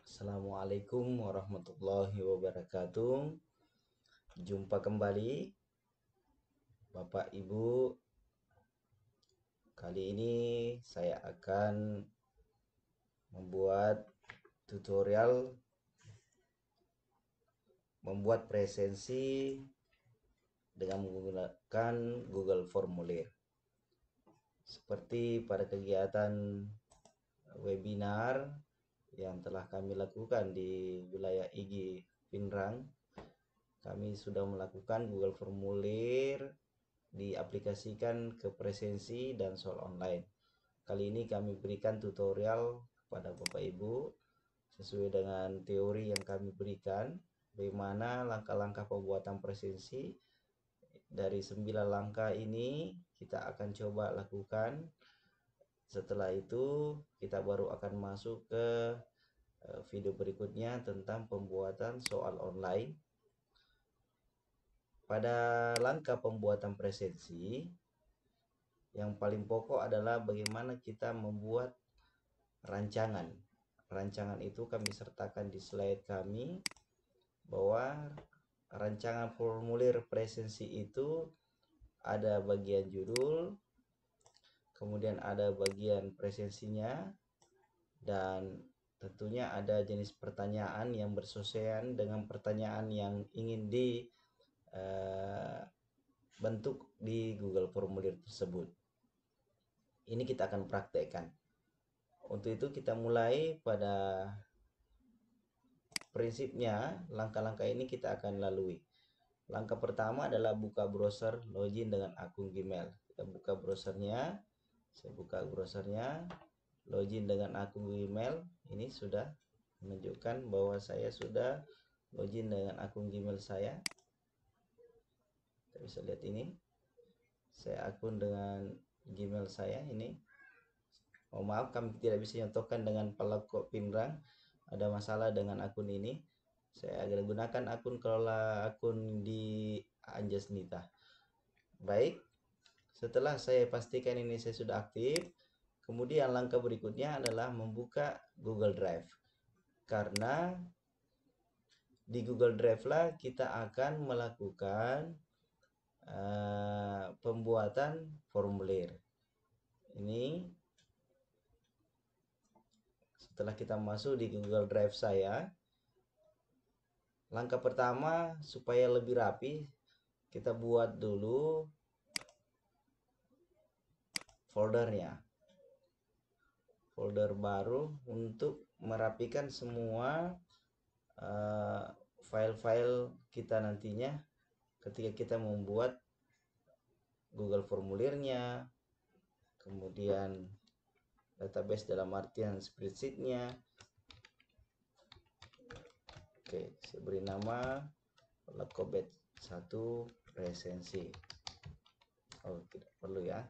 Assalamualaikum warahmatullahi wabarakatuh. Jumpa kembali Bapak Ibu. Kali ini saya akan membuat tutorial membuat presensi dengan menggunakan Google Formulir. Seperti pada kegiatan webinar yang telah kami lakukan di wilayah IGI Pinrang, kami sudah melakukan Google Formulir diaplikasikan ke presensi dan soal online. Kali ini kami berikan tutorial kepada Bapak Ibu sesuai dengan teori yang kami berikan, bagaimana langkah-langkah pembuatan presensi. Dari 9 langkah ini kita akan coba lakukan. Setelah itu kita baru akan masuk ke video berikutnya tentang pembuatan soal online. Pada langkah pembuatan presensi, yang paling pokok adalah bagaimana kita membuat rancangan. Rancangan itu kami sertakan di slide kami, bahwa rancangan formulir presensi itu ada bagian judul, kemudian ada bagian presensinya, dan tentunya ada jenis pertanyaan yang bersesuaian dengan pertanyaan yang ingin dibentuk di Google Formulir tersebut. Ini kita akan praktekkan. Untuk itu kita mulai pada prinsipnya. Langkah-langkah ini kita akan lalui. Langkah pertama adalah buka browser, login dengan akun Gmail. Kita buka browsernya. Saya buka browsernya, login dengan akun Gmail. Ini sudah menunjukkan bahwa saya sudah login dengan akun Gmail saya. Kita bisa lihat ini. Saya akun dengan Gmail saya ini. Oh maaf, kami tidak bisa nyontohkan dengan Palako Pinrang. Ada masalah dengan akun ini. Saya akan gunakan akun kelola akun di Anjasnita. Baik, setelah saya pastikan ini saya sudah aktif, kemudian langkah berikutnya adalah membuka Google Drive. Karena di Google Drive lah kita akan melakukan pembuatan formulir. Ini setelah kita masuk di Google Drive saya, langkah pertama supaya lebih rapi, kita buat dulu foldernya. Folder baru untuk merapikan semua file-file kita nantinya ketika kita membuat Google Formulirnya, kemudian database dalam artian spreadsheet-nya. Oke, saya beri nama Lekobet 1 presensi. Oh, tidak perlu ya.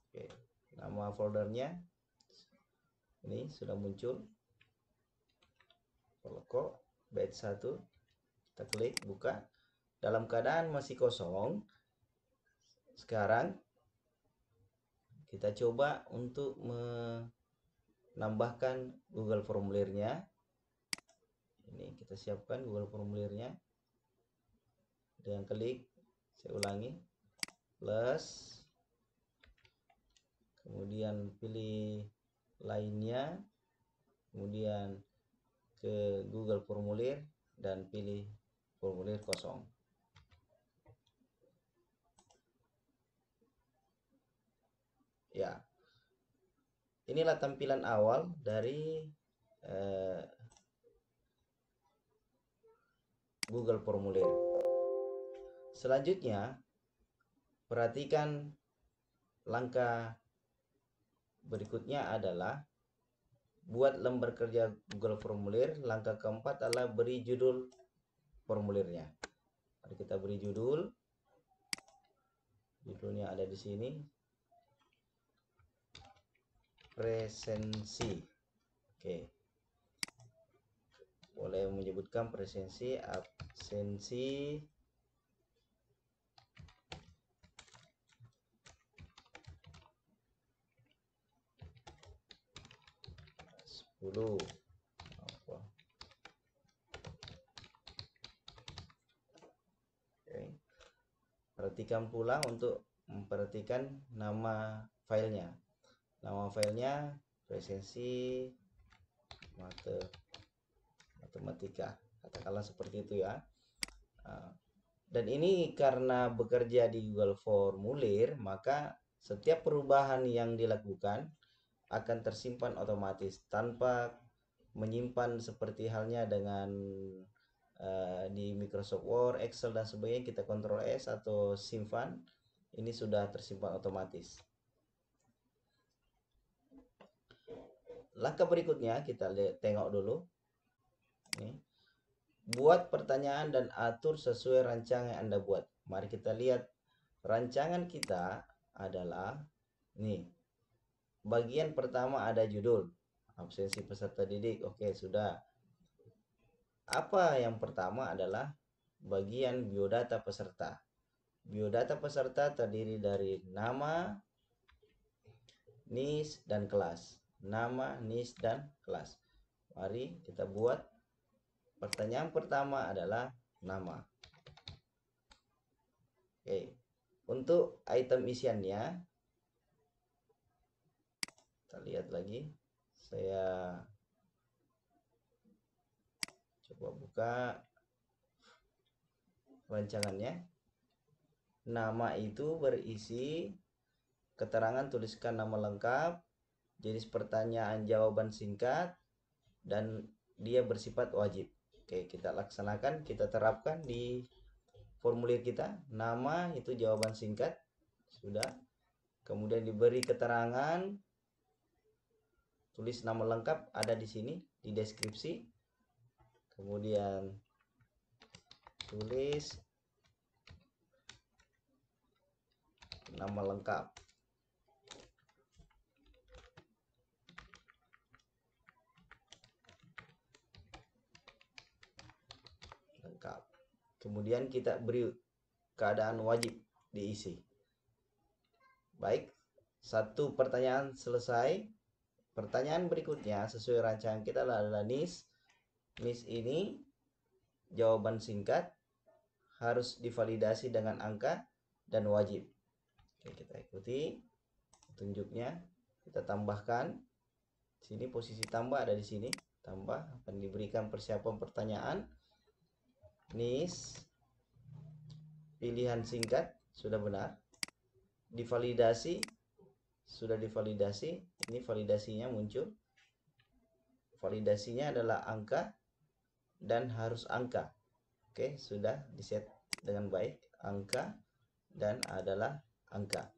Oke, nama foldernya ini sudah muncul. Lekobet 1. Kita klik buka. Dalam keadaan masih kosong, sekarang kita coba untuk menambahkan Google Formulirnya. Ini kita siapkan Google Formulirnya dengan klik, saya ulangi, plus, kemudian pilih lainnya, kemudian ke Google Formulir dan pilih formulir kosong. Ya, inilah tampilan awal dari Google Formulir. Selanjutnya, perhatikan langkah berikutnya adalah buat lembar kerja Google Formulir. Langkah keempat adalah beri judul formulirnya. Mari kita beri judul. Judulnya ada di sini. Presensi. Oke. Boleh menyebutkan presensi, absensi, 10. Oke. Perhatikan pula untuk memperhatikan nama filenya. Nama filenya presensi matematika, katakanlah seperti itu ya. Dan ini karena bekerja di Google Formulir, maka setiap perubahan yang dilakukan akan tersimpan otomatis tanpa menyimpan seperti halnya dengan di Microsoft Word, Excel dan sebagainya kita Ctrl S atau simpan, ini sudah tersimpan otomatis. Langkah berikutnya kita tengok dulu. Ini. Buat pertanyaan dan atur sesuai rancangan yang Anda buat. Mari kita lihat rancangan kita adalah nih. Bagian pertama ada judul, absensi peserta didik. Oke, sudah. Apa yang pertama adalah bagian biodata peserta. Biodata peserta terdiri dari nama, NIS, dan kelas. Nama, NIS, dan kelas. Mari kita buat. Pertanyaan pertama adalah nama. Oke. Untuk item isiannya, kita lihat lagi. Saya coba buka rancangannya. Nama itu berisi keterangan, tuliskan nama lengkap, jenis pertanyaan jawaban singkat, dan dia bersifat wajib. Oke, kita laksanakan, kita terapkan di formulir kita. Nama itu jawaban singkat, sudah. Kemudian diberi keterangan, tulis nama lengkap ada di sini di deskripsi. Kemudian tulis nama lengkap. Kemudian kita beri keadaan wajib diisi. Baik, satu pertanyaan selesai. Pertanyaan berikutnya sesuai rancangan kita adalah NIS. NIS ini jawaban singkat, harus divalidasi dengan angka dan wajib. Oke, kita ikuti petunjuknya. Kita tambahkan. Sini posisi tambah ada di sini. Tambah akan diberikan persiapan pertanyaan. NIS pilihan singkat sudah benar. Divalidasi sudah divalidasi. Ini validasinya muncul. Validasinya adalah angka dan harus angka. Oke, sudah diset dengan baik. Angka dan adalah angka.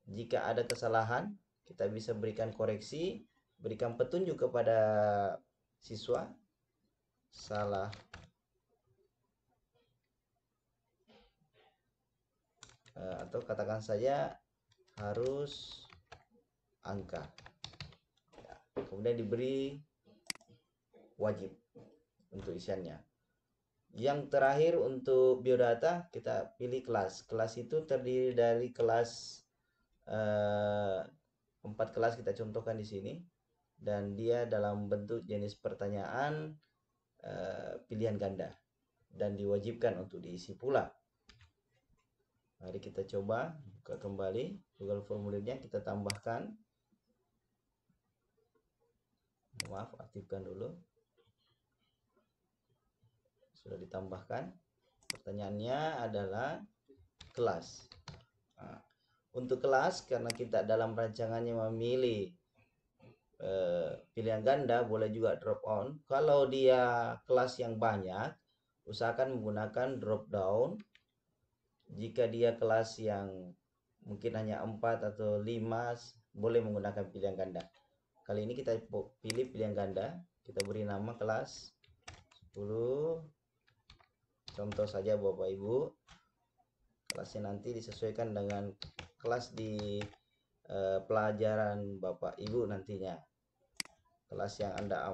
Jika ada kesalahan, kita bisa berikan koreksi, berikan petunjuk kepada siswa. Salah atau katakan saja harus angka. Kemudian diberi wajib untuk isiannya. Yang terakhir untuk biodata kita pilih kelas. Kelas itu terdiri dari kelas 4 kelas kita contohkan di sini, dan dia dalam bentuk jenis pertanyaan pilihan ganda dan diwajibkan untuk diisi pula. Mari kita coba buka kembali Google Formulirnya, kita tambahkan. Maaf, aktifkan dulu. Sudah ditambahkan. Pertanyaannya adalah kelas. Nah, untuk kelas, karena kita dalam rancangannya memilih pilihan ganda, boleh juga drop on. Kalau dia kelas yang banyak, usahakan menggunakan drop down. Jika dia kelas yang mungkin hanya 4 atau 5, boleh menggunakan pilihan ganda. Kali ini kita pilih pilihan ganda. Kita beri nama kelas 10. Contoh saja Bapak Ibu. Kelasnya nanti disesuaikan dengan kelas di pelajaran Bapak Ibu nantinya. Kelas yang Anda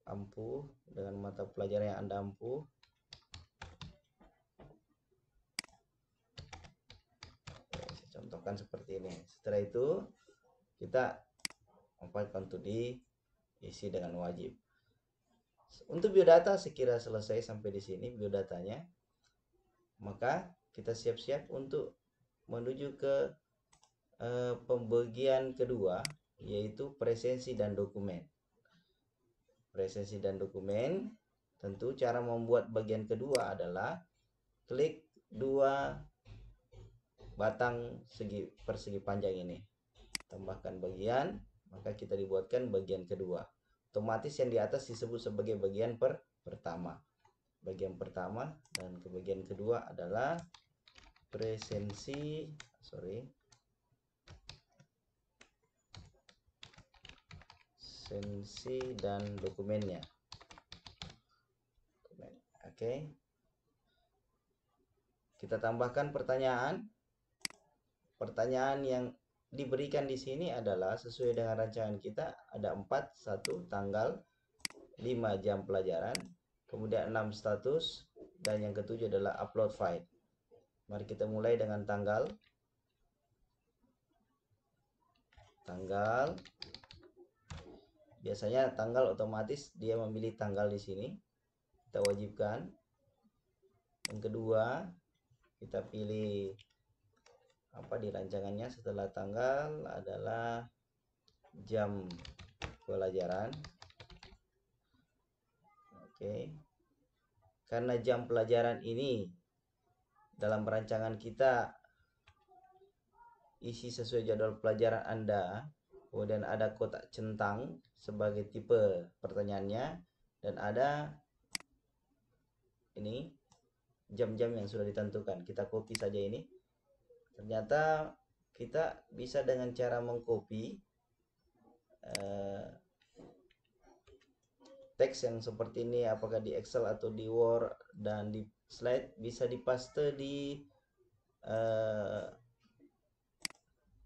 ampuh, dengan mata pelajaran yang Anda ampuh. Saya contohkan seperti ini. Setelah itu kita manfaatkan untuk diisi dengan wajib. Untuk biodata sekira selesai sampai di sini biodatanya, maka kita siap-siap untuk menuju ke pembagian kedua, yaitu presensi dan dokumen. Presensi dan dokumen, tentu cara membuat bagian kedua adalah klik dua batang persegi panjang ini, tambahkan bagian, maka kita dibuatkan bagian kedua. Otomatis yang di atas disebut sebagai bagian pertama. Bagian pertama dan ke bagian kedua adalah presensi dan dokumennya. Oke. Kita tambahkan pertanyaan. Pertanyaan yang diberikan di sini adalah sesuai dengan rancangan kita, ada 4, 1 tanggal, 5 jam pelajaran, kemudian 6 status, dan yang ketujuh adalah upload file. Mari kita mulai dengan tanggal. Biasanya tanggal otomatis dia memilih tanggal di sini. Kita wajibkan. Yang kedua, kita pilih apa di rancangannya setelah tanggal adalah jam pelajaran. Oke. Karena jam pelajaran ini dalam rancangan kita isi sesuai jadwal pelajaran Anda, kemudian ada kotak centang sebagai tipe pertanyaannya, dan ada ini jam-jam yang sudah ditentukan. Kita copy saja ini. Ternyata kita bisa dengan cara mengcopy teks yang seperti ini, apakah di Excel atau di Word dan di slide, bisa dipaste di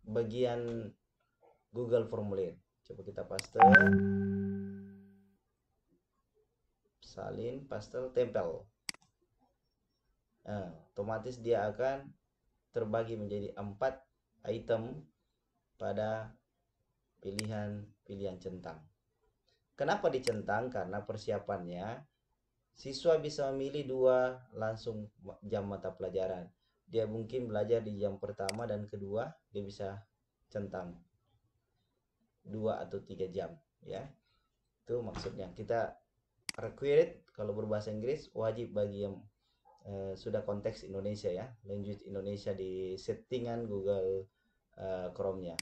bagian Google Formulir. Coba kita paste, salin, paste, tempel. Otomatis dia akan terbagi menjadi 4 item pada pilihan centang. Kenapa dicentang? Karena persiapannya siswa bisa memilih 2 langsung jam mata pelajaran. Dia mungkin belajar di jam pertama dan kedua, dia bisa centang 2 atau 3 jam, ya. Itu maksudnya. Kita required kalau berbahasa Inggris wajib bagi yang sudah konteks Indonesia, ya, language Indonesia di settingan Google Chrome-nya.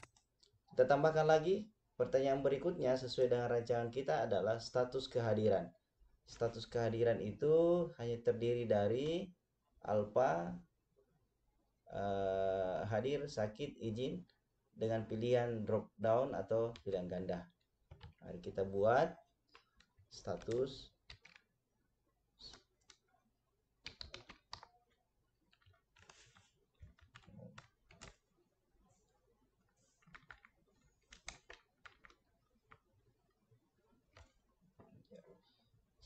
Kita tambahkan lagi pertanyaan berikutnya sesuai dengan rancangan kita adalah status kehadiran. Status kehadiran itu hanya terdiri dari alfa, hadir, sakit, izin, dengan pilihan drop down atau pilihan ganda. Mari kita buat status.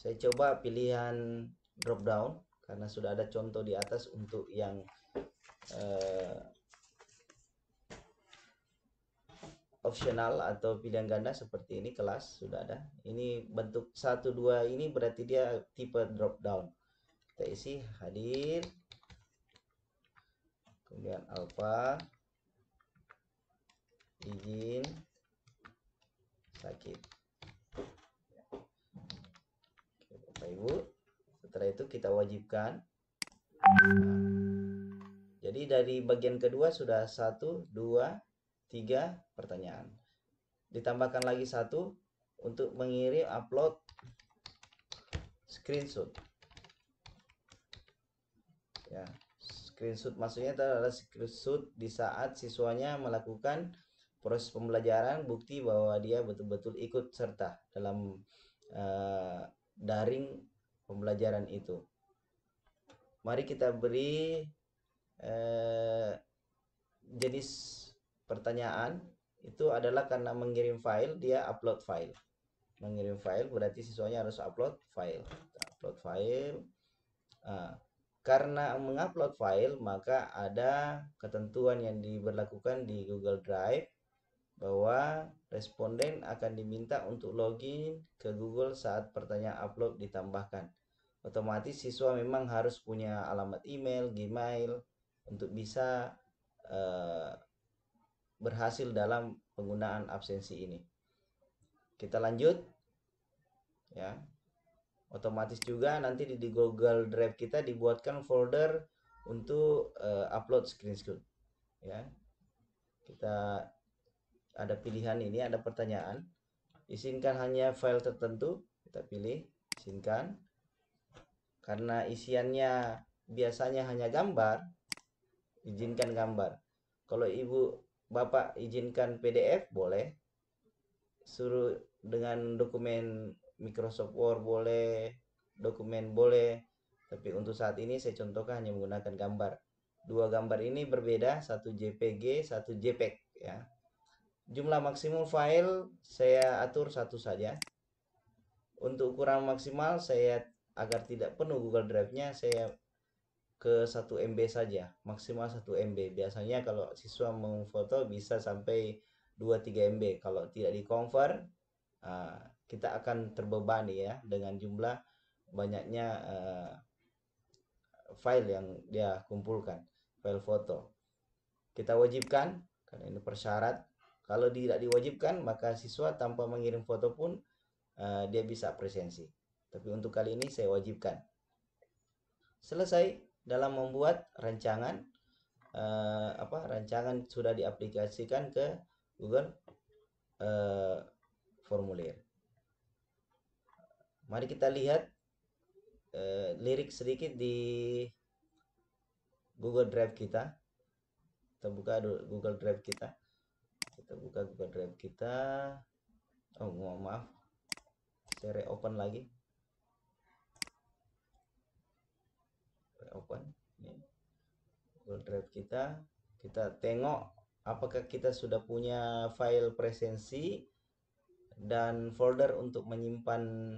Saya coba pilihan drop down karena sudah ada contoh di atas untuk yang optional atau pilihan ganda seperti ini, kelas sudah ada. Ini bentuk 1, 2 ini berarti dia tipe drop down. Kita isi hadir, kemudian alfa, izin, sakit. Oke, Bapak Ibu, setelah itu kita wajibkan. Jadi dari bagian kedua sudah 1, 2, 3 pertanyaan. Ditambahkan lagi 1 untuk mengirim upload screenshot. Ya, screenshot maksudnya adalah screenshot di saat siswanya melakukan proses pembelajaran, bukti bahwa dia betul-betul ikut serta dalam daring pembelajaran itu. Mari kita beri jenis pertanyaan itu adalah karena mengirim file, dia upload file. Mengirim file berarti siswanya harus upload file. Upload file. Karena mengupload file maka ada ketentuan yang diberlakukan di Google Drive bahwa responden akan diminta untuk login ke Google saat pertanyaan upload ditambahkan. Otomatis siswa memang harus punya alamat email, Gmail untuk bisa berhasil dalam penggunaan absensi ini. Kita lanjut ya. Otomatis juga nanti di Google Drive kita dibuatkan folder untuk upload screenshot ya. Kita ada pilihan ini, ada pertanyaan, izinkan hanya file tertentu, kita pilih izinkan. Karena isiannya biasanya hanya gambar, izinkan gambar. Kalau ibu bapak izinkan PDF boleh, suruh dengan dokumen Microsoft Word boleh, dokumen boleh, tapi untuk saat ini saya contohkan hanya menggunakan gambar. Dua gambar ini berbeda, satu JPG, satu JPEG ya. Jumlah maksimum file saya atur satu saja. Untuk ukuran maksimal saya agar tidak penuh Google Drive-nya, saya ke 1 MB saja, maksimal 1 MB. Biasanya kalau siswa memfoto bisa sampai 2-3 MB. Kalau tidak di convert, kita akan terbebani ya dengan jumlah banyaknya file yang dia kumpulkan, file foto. Kita wajibkan karena ini persyarat. Kalau tidak diwajibkan, maka siswa tanpa mengirim foto pun dia bisa presensi. Tapi untuk kali ini saya wajibkan. Selesai dalam membuat rancangan, rancangan sudah diaplikasikan ke Google formulir. Mari kita lihat lirik sedikit di Google Drive kita. Kita buka Google Drive kita. Kita buka Google Drive kita. Oh, mohon maaf. Saya reopen lagi. Reopen. Ini Google Drive kita. Kita tengok apakah kita sudah punya file presensi dan folder untuk menyimpan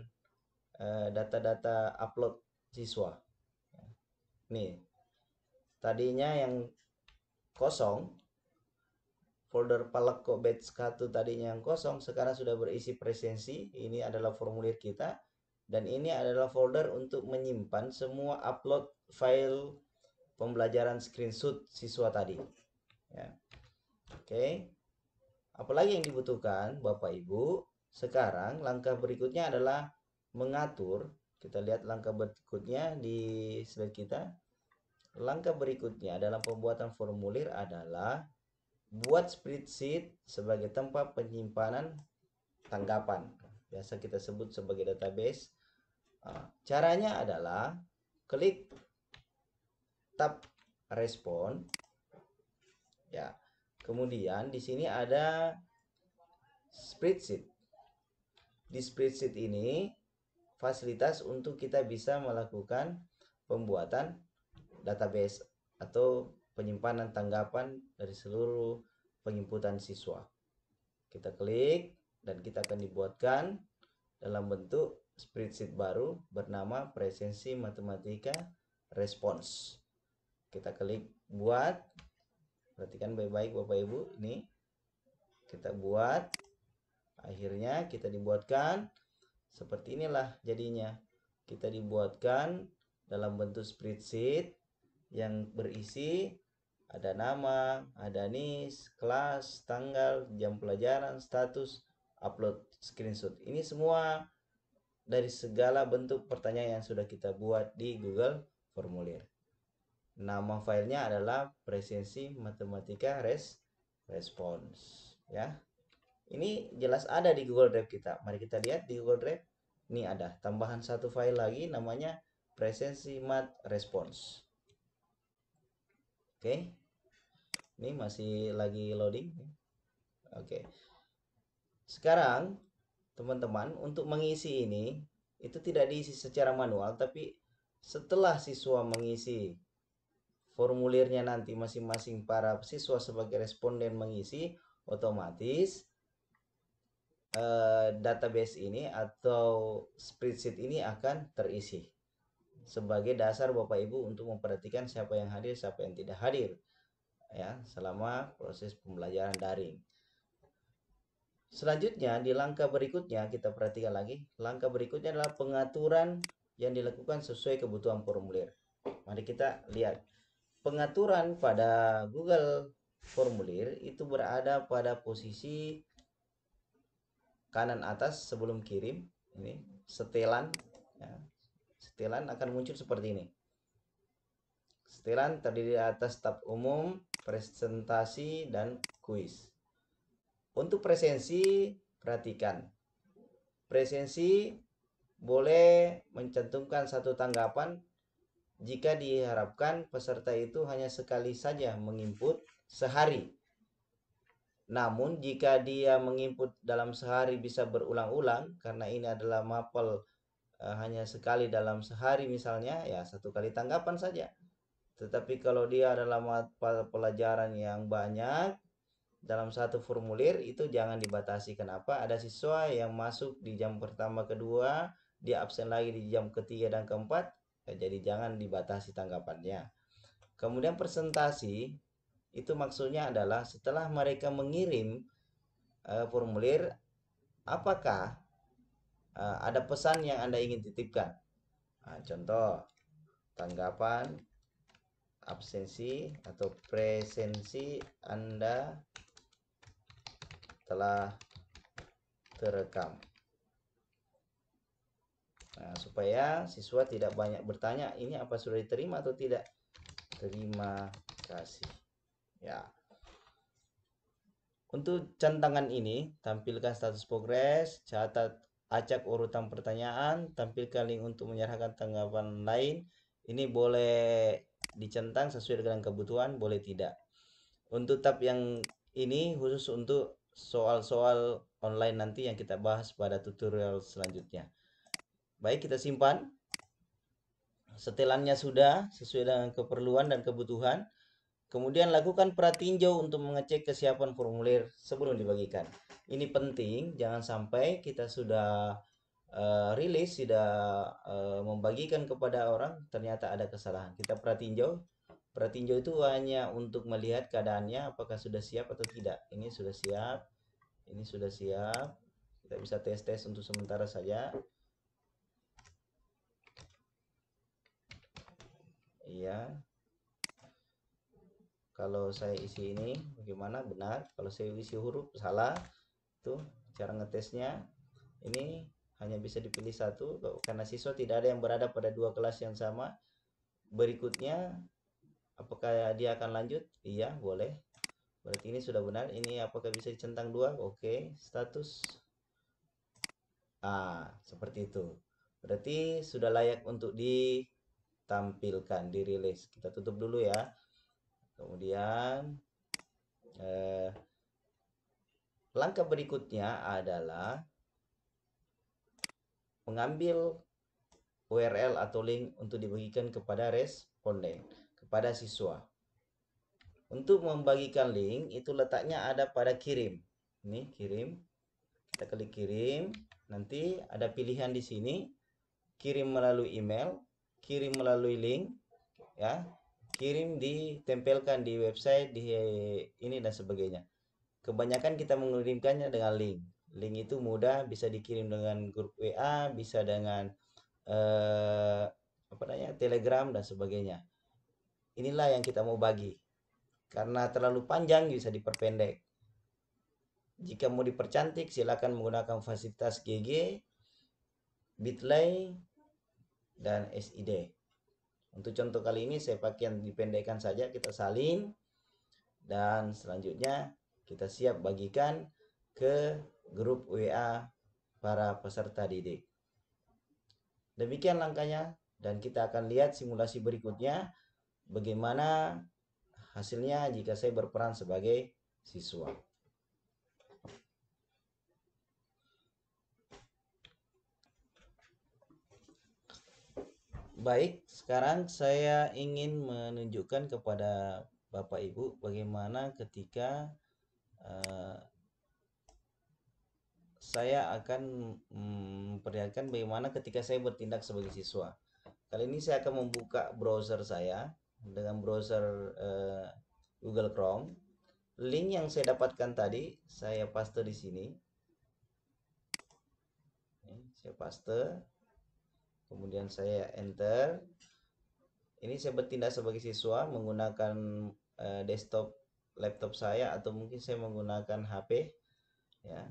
data-data upload siswa. Nih, tadinya yang kosong, folder Paleko batch 1 tadinya yang kosong, sekarang sudah berisi presensi. Ini adalah formulir kita, dan ini adalah folder untuk menyimpan semua upload file pembelajaran screenshot siswa tadi ya. Oke, apalagi yang dibutuhkan Bapak Ibu? Sekarang langkah berikutnya adalah mengatur. Kita lihat langkah berikutnya di slide kita. Langkah berikutnya dalam pembuatan formulir adalah buat spreadsheet sebagai tempat penyimpanan tanggapan. Biasa kita sebut sebagai database. Caranya adalah klik tab respon ya. Kemudian di sini ada spreadsheet. Di spreadsheet ini fasilitas untuk kita bisa melakukan pembuatan database atau penyimpanan tanggapan dari seluruh penginputan siswa. Kita klik dan kita akan dibuatkan dalam bentuk spreadsheet baru bernama presensi matematika response. Kita klik buat. Perhatikan baik-baik Bapak Ibu, ini kita buat. Akhirnya kita dibuatkan seperti inilah jadinya. Kita dibuatkan dalam bentuk spreadsheet yang berisi ada nama, ada NIS, kelas, tanggal, jam pelajaran, status, upload screenshot. Ini semua dari segala bentuk pertanyaan yang sudah kita buat di Google formulir. Nama filenya adalah presensi matematika response ya. Ini jelas ada di Google Drive kita. Mari kita lihat di Google Drive. Ini ada tambahan satu file lagi namanya presensi mat response. Oke. Ini masih lagi loading. Oke. Sekarang teman-teman untuk mengisi ini itu tidak diisi secara manual, tapi setelah siswa mengisi formulirnya, nanti masing-masing para siswa sebagai responden mengisi, otomatis database ini atau spreadsheet ini akan terisi sebagai dasar Bapak Ibu untuk memperhatikan siapa yang hadir, siapa yang tidak hadir ya selama proses pembelajaran daring. Selanjutnya di langkah berikutnya kita perhatikan lagi. Langkah berikutnya adalah pengaturan yang dilakukan sesuai kebutuhan formulir. Mari kita lihat. Pengaturan pada Google Formulir itu berada pada posisi kanan atas sebelum kirim. Ini setelan, ya. Setelan akan muncul seperti ini. Setelan terdiri atas tab umum, presentasi, dan kuis. Untuk presensi, perhatikan. Presensi boleh mencantumkan satu tanggapan jika diharapkan peserta itu hanya sekali saja menginput sehari. Namun jika dia menginput dalam sehari bisa berulang-ulang, karena ini adalah mapel hanya sekali dalam sehari misalnya, ya satu kali tanggapan saja. Tetapi kalau dia adalah mata pelajaran yang banyak dalam satu formulir, itu jangan dibatasi. Kenapa? Ada siswa yang masuk di jam pertama kedua, dia absen lagi di jam ketiga dan keempat, jadi jangan dibatasi tanggapannya. Kemudian presentasi itu maksudnya adalah setelah mereka mengirim formulir, apakah ada pesan yang Anda ingin titipkan. Contoh tanggapan absensi atau presensi Anda telah terekam. Supaya siswa tidak banyak bertanya, ini apa sudah diterima atau tidak. Terima kasih. Ya. Untuk centangan ini, tampilkan status progres, catat acak urutan pertanyaan, tampilkan link untuk menyerahkan tanggapan lain. Ini boleh dicentang sesuai dengan kebutuhan, boleh tidak. Untuk tab yang ini khusus untuk soal-soal online nanti yang kita bahas pada tutorial selanjutnya. Baik, kita simpan. Setelannya sudah sesuai dengan keperluan dan kebutuhan. Kemudian lakukan pratinjau untuk mengecek kesiapan formulir sebelum dibagikan. Ini penting, jangan sampai kita sudah rilis, sudah membagikan kepada orang, ternyata ada kesalahan. Kita pratinjau. Pratinjau itu hanya untuk melihat keadaannya, apakah sudah siap atau tidak. Ini sudah siap, ini sudah siap. Kita bisa tes-tes untuk sementara saja. Iya. Kalau saya isi ini bagaimana, benar. Kalau saya isi huruf salah. Tuh cara ngetesnya. Ini hanya bisa dipilih satu karena siswa tidak ada yang berada pada dua kelas yang sama. Berikutnya, apakah dia akan lanjut? Iya, boleh. Berarti ini sudah benar. Ini apakah bisa dicentang dua? Oke, status. Seperti itu. Berarti sudah layak untuk ditampilkan, dirilis. Kita tutup dulu ya. Kemudian langkah berikutnya adalah mengambil URL atau link untuk dibagikan kepada responden, kepada siswa. Untuk membagikan link itu letaknya ada pada kirim. Ini kirim. Kita klik kirim. Nanti ada pilihan di sini. Kirim melalui email, kirim melalui link, ya. Kirim ditempelkan di website, di ini dan sebagainya. Kebanyakan kita mengirimkannya dengan link. Link itu mudah, bisa dikirim dengan grup WA, bisa dengan Telegram dan sebagainya. Inilah yang kita mau bagi. Karena terlalu panjang bisa diperpendek. Jika mau dipercantik silakan menggunakan fasilitas GG, Bitly, dan SID. Untuk contoh kali ini saya pakai yang dipendekkan saja, kita salin dan selanjutnya kita siap bagikan ke grup WA para peserta didik. Demikian langkahnya dan kita akan lihat simulasi berikutnya bagaimana hasilnya jika saya berperan sebagai siswa. Baik, sekarang saya ingin menunjukkan kepada Bapak Ibu bagaimana ketika saya akan memperlihatkan bagaimana ketika saya bertindak sebagai siswa. Kali ini saya akan membuka browser saya dengan browser Google Chrome. Link yang saya dapatkan tadi saya paste di sini. Saya paste, kemudian saya enter. Ini saya bertindak sebagai siswa menggunakan desktop laptop saya, atau mungkin saya menggunakan HP ya.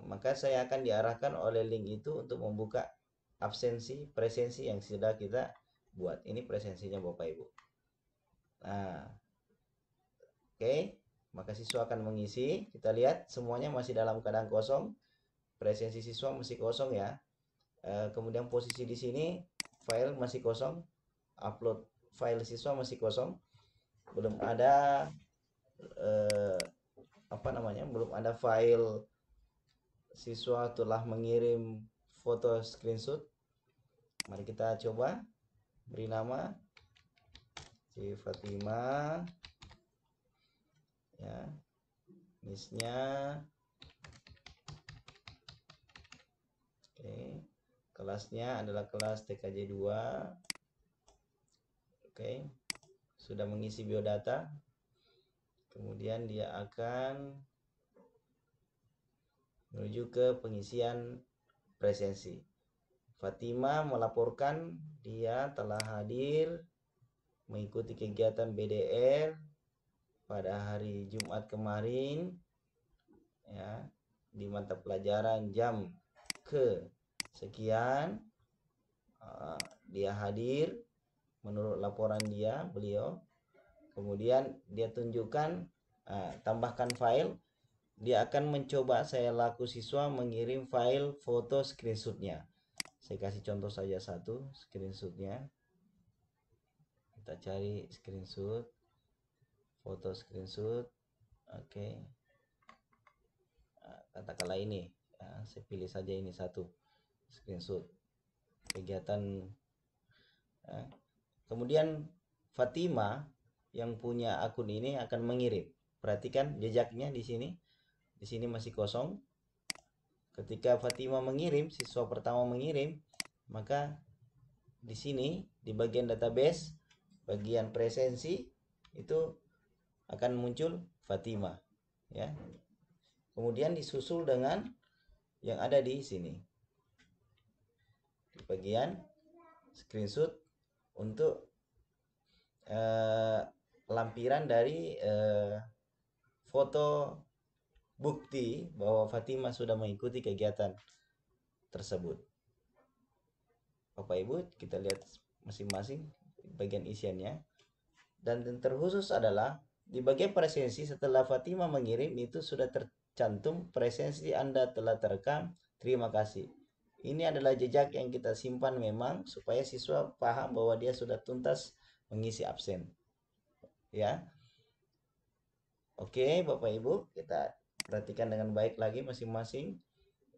Maka saya akan diarahkan oleh link itu untuk membuka presensi yang sudah kita buat. Ini presensinya Bapak Ibu. Nah, oke, maka siswa akan mengisi. Kita lihat semuanya masih dalam keadaan kosong. Presensi siswa masih kosong ya. Kemudian posisi di sini file masih kosong. Upload file siswa masih kosong. Belum ada belum ada file siswa telah mengirim foto screenshot. Mari kita coba beri nama si Fatima ya, misnya. Oke, kelasnya adalah kelas TKJ 2. Oke, sudah mengisi biodata. Kemudian dia akan menuju ke pengisian presensi. Fatima melaporkan dia telah hadir mengikuti kegiatan BDR pada hari Jumat kemarin ya, di mata pelajaran jam ke sekian. Dia hadir menurut laporan beliau. Kemudian dia tunjukkan, tambahkan file. Dia akan mencoba saya laku siswa mengirim file foto screenshotnya. Saya kasih contoh saja satu screenshotnya. Kita cari screenshot, foto screenshot. Oke, katakanlah ini. Saya pilih saja ini satu screenshot kegiatan. Kemudian Fatima yang punya akun ini akan mengirim. Perhatikan jejaknya di sini. Di sini masih kosong. Ketika Fatima mengirim, siswa pertama mengirim, maka di sini di bagian database, bagian presensi itu akan muncul Fatima ya. Kemudian disusul dengan yang ada di sini. Di bagian screenshot untuk lampiran dari foto bukti bahwa Fatima sudah mengikuti kegiatan tersebut. Bapak Ibu, kita lihat masing-masing bagian isiannya. Dan yang terkhusus adalah di bagian presensi, setelah Fatima mengirim itu sudah tercantum presensi Anda telah terekam, terima kasih. Ini adalah jejak yang kita simpan memang supaya siswa paham bahwa dia sudah tuntas mengisi absen. Ya. Oke, Bapak Ibu, kita perhatikan dengan baik lagi masing-masing.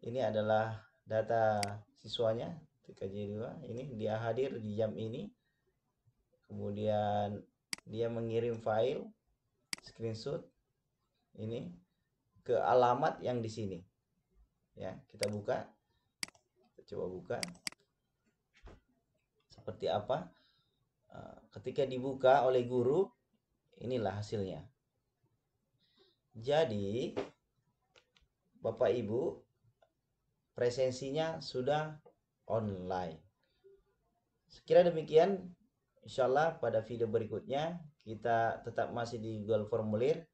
Ini adalah data siswanya TKJ 2. Ini dia hadir di jam ini. Kemudian dia mengirim file screenshot ini ke alamat yang di sini. Ya, kita buka. Kita coba buka. Seperti apa? Ketika dibuka oleh guru, inilah hasilnya. Jadi, Bapak Ibu, presensinya sudah online. Sekira demikian, insyaallah pada video berikutnya kita tetap masih di Google Formulir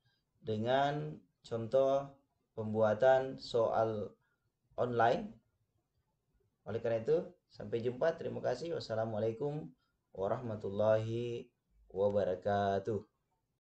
dengan contoh pembuatan soal online. Oleh karena itu, sampai jumpa. Terima kasih. Wassalamualaikum warahmatullahi wabarakatuh.